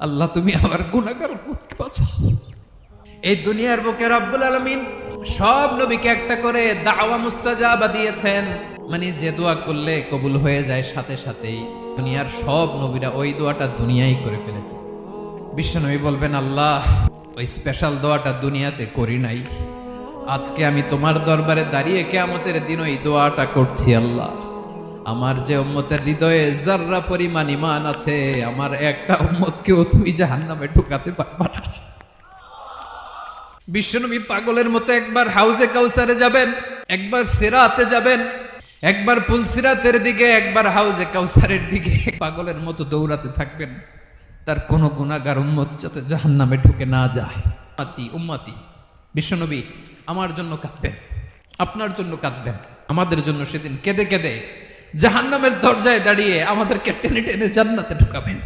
আল্লাহ তুমি আমার গুনাহগার উম্মতকে বাঁচাও। এই দুনিয়ার বুকে রব্বুল আলামিন সব নবীকে একটা করে দাওয়া মুস্তাজাবা দিয়েছেন, মানে যে দোয়া করলে কবুল হয়ে যায় সাথে সাথেই। দুনিয়ার সব নবীরা ওই দোয়াটা দুনিয়ায় করে ফেলেছে। বিশ্বনবী বলবেন, আল্লাহ ওই স্পেশাল দোয়াটা দুনিয়াতে করি নাই, আজকে আমি তোমার দরবারে দাঁড়িয়ে কিয়ামতের দিন ওই দোয়াটা করছি। আল্লাহ আমার যে উম্মতের হৃদয়ে যাররা পরিমাণ ঈমান আছে, আমার একটা উম্মতকেও তুমি জাহান্নামে ঢুকাতে পারবা না। বিশ্বনবী পাগলের মতো একবার হাউজে কাউসারে যাবেন, একবার সিরাতে যাবেন, একবার পুলসিরাতের দিকে, একবার হাউজে কাউসারের দিকে পাগলের মতো দৌড়াতে থাকবেন, তার কোনো গুনাহগার উম্মত যাতে জাহান্নামে ঢুকে না যায়। উম্মতি বিশ্বনবী আমার জন্য কাঁদবেন, আপনার জন্য কাঁদবেন, আমাদের জন্য সেদিন কেঁদে কেঁদে জাহান্নামের দরজায় দাঁড়িয়ে আমাদেরকে টেনে টেনে জান্নাতে ঢুকাবেন।